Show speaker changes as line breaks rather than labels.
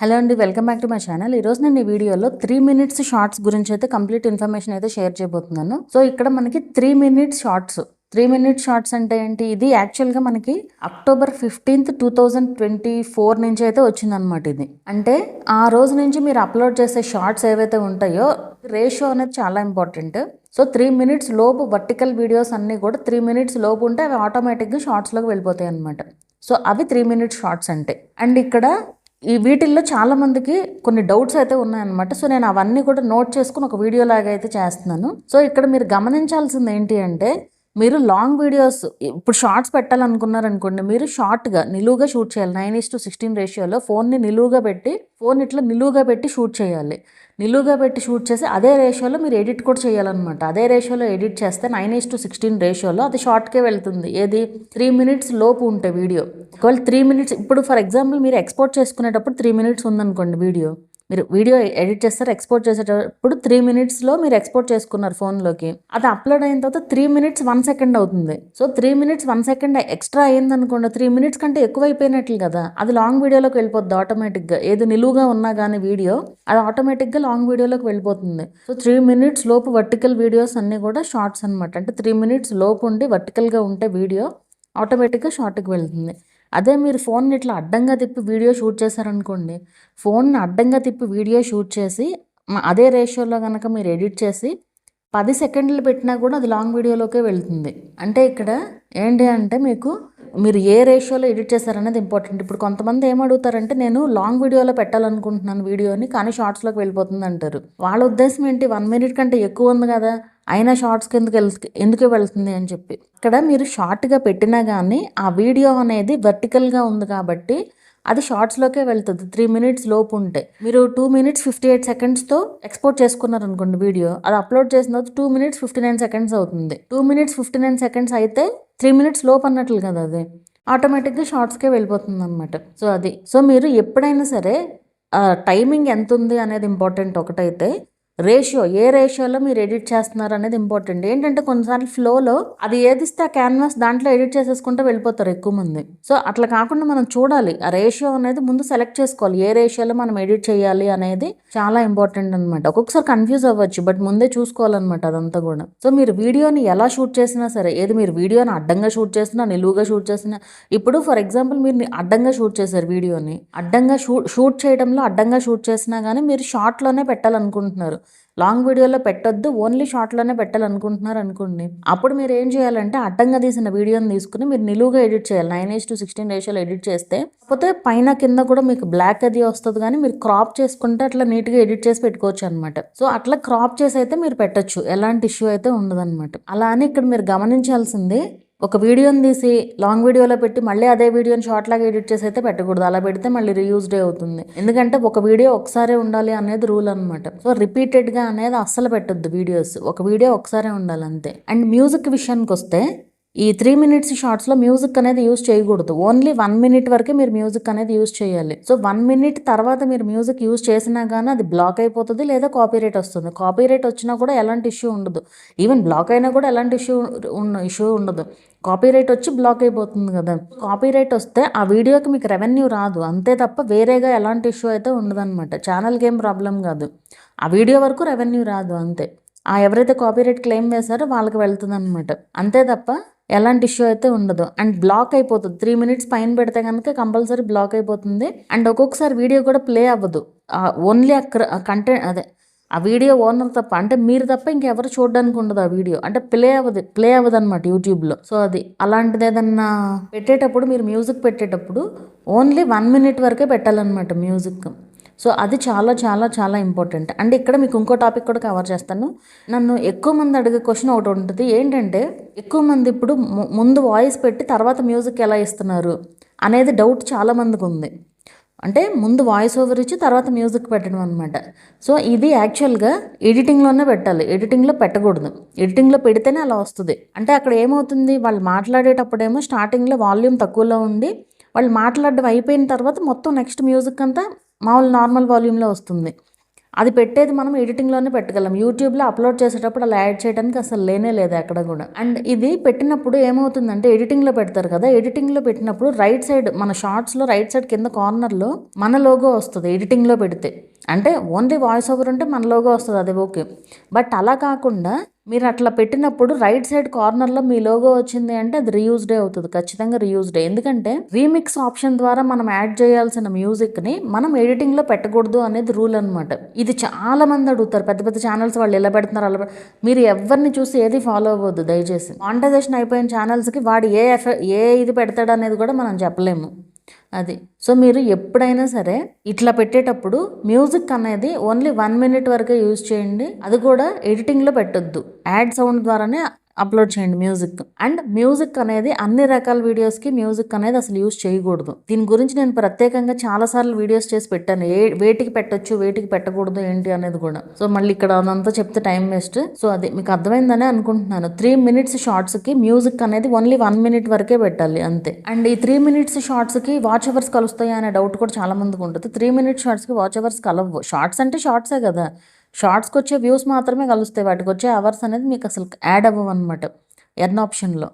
Hello అండి, welcome back to my channel. ఈరోజు నేను ఈ వీడియోలో 3 మినిట్స్ షార్ట్స్ గురించి అయితే కంప్లీట్ ఇన్ఫర్మేషన్ అయితే షేర్ చేయబోతున్నాను. సో ఇక్కడ మనకి 3 మినిట్స్ షార్ట్స్ 3 మినిట్స్ షార్ట్స్ అంటే ఏంటి? ఇది యాక్చువల్గా మనకి అక్టోబర్ 15th 2024 నుంచి అయితే వచ్చిందనమాట. ఇది అంటే ఆ రోజు నుంచి మీరు అప్లోడ్ చేసే షార్ట్స్ ఏవైతే ఉంటాయో రేషియో అనేది చాలా ఇంపార్టెంట్. సో 3 మినిట్స్ లోపు వర్టికల్ వీడియోస్ అన్నీ కూడా 3 మినిట్స్ లోపు ఉంటే అవి ఆటోమేటిక్గా షార్ట్స్లోకి వెళ్ళిపోతాయి అనమాట. సో అవి 3 మినిట్స్ షార్ట్స్ అంటే. అండ్ ఇక్కడ ఈ వీటిల్లో చాలామందికి కొన్ని డౌట్స్ అయితే ఉన్నాయన్నమాట. సో నేను అవన్నీ కూడా నోట్ చేసుకుని ఒక వీడియో లాగా అయితే చేస్తున్నాను. సో ఇక్కడ మీరు గమనించాల్సింది ఏంటి అంటే, మీరు లాంగ్ వీడియోస్ ఇప్పుడు షార్ట్స్ పెట్టాలనుకున్నారనుకోండి, మీరు షార్ట్గా నిలువుగా షూట్ చేయాలి. 9:16 రేషియోలో ఫోన్ని నిలువుగా పెట్టి ఇట్లా నిలువుగా పెట్టి షూట్ చేయాలి. నిలువుగా పెట్టి షూట్ చేసి అదే రేషియోలో మీరు ఎడిట్ కూడా చేయాలన్నమాట. అదే రేషియోలో ఎడిట్ చేస్తే 9:16 రేషియోలో అది షార్ట్కే వెళ్తుంది. ఏది 3 మినిట్స్ లోపు ఉంటే వీడియో. ఒకవేళ 3 మినిట్స్ ఇప్పుడు ఫర్ ఎగ్జాంపుల్ మీరు ఎక్స్పోర్ట్ చేసుకునేటప్పుడు 3 మినిట్స్ ఉందనుకోండి వీడియో, మీరు వీడియో ఎడిట్ చేస్తారు, ఎక్స్పోర్ట్ చేసేటప్పుడు 3 మినిట్స్లో మీరు ఎక్స్పోర్ట్ చేసుకున్నారు ఫోన్లోకి, అది అప్లోడ్ అయిన తర్వాత 3 మినిట్స్ 1 సెకండ్ అవుతుంది. సో 3 మినిట్స్ 1 సెకండ్ ఎక్స్ట్రా అయింది అనుకోండి, 3 మినిట్స్ కంటే ఎక్కువ అయిపోయినట్లు కదా, అది లాంగ్ వీడియోలోకి వెళ్ళిపోద్ది ఆటోమేటిక్గా. ఏది నిలువుగా ఉన్నా కానీ వీడియో అది ఆటోమేటిక్గా లాంగ్ వీడియోలోకి వెళ్ళిపోతుంది. సో 3 మినిట్స్ లోపు వర్టికల్ వీడియోస్ అన్నీ కూడా షార్ట్స్ అనమాట. అంటే 3 మినిట్స్ లోపు ఉండి వర్టికల్గా ఉంటే వీడియో ఆటోమేటిక్గా షార్ట్కి వెళ్తుంది. అదే మీరు ఫోన్ని ఇట్లా అడ్డంగా తిప్పి వీడియో షూట్ చేశారనుకోండి, ఫోన్ని అడ్డంగా తిప్పి వీడియో షూట్ చేసి అదే రేషియోలో కనుక మీరు ఎడిట్ చేసి 10 సెకండ్లు పెట్టినా కూడా అది లాంగ్ వీడియోలోకే వెళ్తుంది. అంటే ఇక్కడ ఏంటి అంటే మీరు ఏ రేషియోలో ఎడిట్ చేశారనేది ఇంపార్టెంట్. ఇప్పుడు కొంతమంది ఏమడుగుతారంటే, నేను లాంగ్ వీడియోలో పెట్టాలనుకుంటున్నాను వీడియోని, కానీ షార్ట్స్లోకి వెళ్ళిపోతుంది అంటారు. వాళ్ళ ఉద్దేశం ఏంటి, 1 మినిట్ కంటే ఎక్కువ ఉంది కదా, అయినా షార్ట్స్కి ఎందుకు వెళ్తుంది అని చెప్పి. ఇక్కడ మీరు షార్ట్గా పెట్టినా కానీ ఆ వీడియో అనేది వర్టికల్గా ఉంది కాబట్టి అది షార్ట్స్లోకే వెళ్తుంది 3 మినిట్స్ లోపు ఉంటే. మీరు 2 మినిట్స్ 58 సెకండ్స్తో ఎక్స్పోర్ట్ చేసుకున్నారనుకోండి వీడియో, అది అప్లోడ్ చేసిన తర్వాత 2 మినిట్స్ 59 సెకండ్స్ అవుతుంది. 2 మినిట్స్ 59 సెకండ్స్ అయితే 3 మినిట్స్ లోపు అన్నట్లు కదా, అది ఆటోమేటిక్గా షార్ట్స్కే వెళ్ళిపోతుంది అనమాట. సో మీరు ఎప్పుడైనా సరే టైమింగ్ ఎంత ఉంది అనేది ఇంపార్టెంట్ ఒకటైతే, రేషియో ఏ రేషియోలో మీరు ఎడిట్ చేస్తున్నారు అనేది ఇంపార్టెంట్. ఏంటంటే కొన్నిసార్లు ఫ్లోలో అది ఏదిస్తే ఆ క్యాన్వాస్ దాంట్లో ఎడిట్ చేసేసుకుంటూ వెళ్ళిపోతారు ఎక్కువ మంది. సో అట్లా కాకుండా మనం చూడాలి, ఆ రేషియో అనేది ముందు సెలెక్ట్ చేసుకోవాలి, ఏ రేషియోలో మనం ఎడిట్ చేయాలి అనేది చాలా ఇంపార్టెంట్ అనమాట. ఒక్కొక్కసారి కన్ఫ్యూజ్ అవ్వచ్చు, బట్ ముందే చూసుకోవాలన్నమాట అదంతా కూడా. సో మీరు వీడియోని ఎలా షూట్ చేసినా సరే, ఏది మీరు వీడియోని అడ్డంగా షూట్ చేసినా నిలువుగా షూట్ చేసినా, ఇప్పుడు ఫర్ ఎగ్జాంపుల్ మీరు అడ్డంగా షూట్ చేశారు వీడియోని, అడ్డంగా షూట్ చేయడంలో అడ్డంగా షూట్ చేసినా కానీ మీరు షార్ట్లోనే పెట్టాలనుకుంటున్నారు, లాంగ్ వీడియోలో పెట్టొద్దు, ఓన్లీ షార్ట్లోనే పెట్టాలనుకుంటున్నారు అనుకోండి, అప్పుడు మీరు ఏం చేయాలంటే అడ్డంగా తీసిన వీడియోని తీసుకుని మీరు నిలువుగా ఎడిట్ చేయాలి. 9:16 రేషియోలో ఎడిట్ చేస్తే, కాకపోతే పైన కింద కూడా మీకు బ్లాక్ అది వస్తుంది, కానీ మీరు క్రాప్ చేసుకుంటే అట్లా నీట్గా ఎడిట్ చేసి పెట్టుకోవచ్చు అనమాట. సో అట్లా క్రాప్ చేసి అయితే మీరు పెట్టచ్చు, ఎలాంటి ఇష్యూ అయితే ఉండదు అనమాట. అలా అని ఇక్కడ మీరు గమనించాల్సింది, ఒక వీడియోని తీసి లాంగ్ వీడియోలో పెట్టి మళ్ళీ అదే వీడియోని షార్ట్ లాగా ఎడిట్ చేసి అయితే పెట్టకూడదు. అలా పెడితే మళ్ళీ రీయూజ్డే అవుతుంది. ఎందుకంటే ఒక వీడియో ఒకసారే ఉండాలి అనేది రూల్ అనమాట. సో రిపీటెడ్గా అనేది అస్సలు పెట్టొద్దు వీడియోస్, ఒక వీడియో ఒకసారే ఉండాలి అంతే. అండ్ మ్యూజిక్ విషయానికి వస్తే, ఈ 3 మినిట్స్ షార్ట్స్లో మ్యూజిక్ అనేది యూజ్ చేయకూడదు. ఓన్లీ 1 మినిట్ వరకే మీరు మ్యూజిక్ అనేది యూజ్ చేయాలి. సో 1 మినిట్ తర్వాత మీరు మ్యూజిక్ యూజ్ చేసినా కానీ అది బ్లాక్ అయిపోతుంది, లేదా కాపీరైట్ వస్తుంది. కాపీరైట్ వచ్చినా కూడా ఎలాంటి ఇష్యూ ఉండదు, ఈవెన్ బ్లాక్ అయినా కూడా ఎలాంటి ఇష్యూ ఉండదు. కాపీరైట్ వచ్చి బ్లాక్ అయిపోతుంది కదా. కాపీరైట్ వస్తే ఆ వీడియోకి మీకు రెవెన్యూ రాదు, అంతే తప్ప వేరేగా ఎలాంటి ఇష్యూ అయితే ఉండదన్నమాట. ఛానల్కి ఏం ప్రాబ్లం కాదు, ఆ వీడియో వరకు రెవెన్యూ రాదు అంతే. ఎవరైతే కాపీరైట్ క్లెయిమ్ వేశారో వాళ్ళకి వెళ్తుంది అనమాట, అంతే తప్ప ఎలాంటి ఇష్యూ అయితే ఉండదు. అండ్ బ్లాక్ అయిపోతుంది, 3 మినిట్స్ పైన పెడితే కనుక కంపల్సరీ బ్లాక్ అయిపోతుంది. అండ్ ఒక్కొక్కసారి వీడియో కూడా ప్లే అవ్వదు, ఓన్లీ కంటెంట్ ఆ వీడియో ఓనర్ తప్ప, అంటే మీరు తప్ప ఇంకెవరు చూడడానికి ఉండదు ఆ వీడియో, అంటే ప్లే అవ్వదు అనమాట యూట్యూబ్లో. సో అది అలాంటిది ఏదన్నా పెట్టేటప్పుడు, మీరు మ్యూజిక్ పెట్టేటప్పుడు ఓన్లీ 1 మినిట్ వరకే పెట్టాలన్నమాట మ్యూజిక్. సో అది చాలా చాలా చాలా ఇంపార్టెంట్. అండ్ ఇక్కడ మీకు ఇంకో టాపిక్ కూడా కవర్ చేస్తాను. నన్ను ఎక్కువ మంది అడిగే క్వశ్చన్ ఒకటి ఉంటుంది, ఏంటంటే ఎక్కువ మంది ఇప్పుడు ముందు వాయిస్ పెట్టి తర్వాత మ్యూజిక్ ఎలా ఇస్తున్నారు అనేది డౌట్ చాలామందికి ఉంది. అంటే ముందు వాయిస్ ఓవర్ ఇచ్చి తర్వాత మ్యూజిక్ పెట్టడం అనమాట. సో ఇది యాక్చువల్గా ఎడిటింగ్లోనే పెట్టాలి, ఎడిటింగ్లో పెట్టకూడదు. ఎడిటింగ్లో పెడితేనే అలా వస్తుంది. అంటే అక్కడ ఏమవుతుంది, వాళ్ళు మాట్లాడేటప్పుడేమో స్టార్టింగ్లో వాల్యూమ్ తక్కువలో ఉండి, వాళ్ళు మాట్లాడడం అయిపోయిన తర్వాత మొత్తం నెక్స్ట్ మ్యూజిక్ అంతా మామూలు నార్మల్ వాల్యూమ్లో వస్తుంది. అది పెట్టేది మనం ఎడిటింగ్లోనే పెట్టగలం. యూట్యూబ్లో అప్లోడ్ చేసేటప్పుడు అలా యాడ్ చేయడానికి అసలు లేనే లేదు ఎక్కడ కూడా. అండ్ ఇది పెట్టినప్పుడు ఏమవుతుందంటే ఎడిటింగ్లో పెడతారు కదా, ఎడిటింగ్లో పెట్టినప్పుడు రైట్ సైడ్ మన షార్ట్స్లో రైట్ సైడ్ కింద కార్నర్లో మన లోగో వస్తుంది ఎడిటింగ్లో పెడితే. అంటే ఓన్లీ వాయిస్ ఓవర్ ఉంటే మన లోగో వస్తుంది, అది ఓకే. బట్ అలా కాకుండా మీరు అట్లా పెట్టినప్పుడు రైట్ సైడ్ కార్నర్లో మీ లోగో వచ్చింది అంటే అది రీయూజ్డే అవుతుంది, ఖచ్చితంగా రీయూజ్డే. ఎందుకంటే రీమిక్స్ ఆప్షన్ ద్వారా మనం యాడ్ చేయాల్సిన మ్యూజిక్ని మనం ఎడిటింగ్లో పెట్టకూడదు అనేది రూల్ అనమాట. ఇది చాలా మంది అడుగుతారు, పెద్ద పెద్ద ఛానల్స్ వాళ్ళు ఎలా పెడుతున్నారు అలా మీరు ఎవరిని చూసి ఏది ఫాలో అవ్వద్దు దయచేసి. మానిటైజేషన్ అయిపోయిన ఛానల్స్కి వాడు ఏ ఇది పెడతాడు అనేది కూడా మనం చెప్పలేము. అది సో మీరు ఎప్పుడైనా సరే ఇట్లా పెట్టేటప్పుడు మ్యూజిక్ అనేది ఓన్లీ 1 minute వరకే యూజ్ చేయండి. అది కూడా ఎడిటింగ్లో పెట్టొద్దు, యాడ్ సౌండ్ ద్వారానే అప్లోడ్ చేయండి మ్యూజిక్. అండ్ మ్యూజిక్ అనేది అన్ని రకాల వీడియోస్కి మ్యూజిక్ అనేది అసలు యూజ్ చేయకూడదు. దీని గురించి నేను ప్రత్యేకంగా చాలాసార్లు వీడియోస్ చేసి పెట్టాను, వేటికి పెట్టొచ్చు వేటికి పెట్టకూడదు ఏంటి అనేది కూడా. సో మళ్ళీ ఇక్కడ అదంతా చెప్తే టైం వేస్ట్. సో అది మీకు అర్థమైందని అనుకుంటున్నాను. 3 minutes షార్ట్స్కి మ్యూజిక్ అనేది ఓన్లీ 1 minute వరకే పెట్టాలి అంతే. అండ్ ఈ 3 minutes షార్ట్స్కి వాచ్ అవర్స్ కలుస్తాయి అనే డౌట్ కూడా చాలా మందికి ఉంటుంది. 3 minutes షార్ట్స్కి వాచ్ అవర్స్ కలవు. షార్ట్స్ అంటే షార్ట్సే కదా, షార్ట్స్కి వచ్చే వ్యూస్ మాత్రమే కలుస్తాయి, వాటికి వచ్చే అవర్స్ అనేది మీకు అసలు యాడ్ అవ్వవు అనమాట ఎర్న్ ఆప్షన్లో.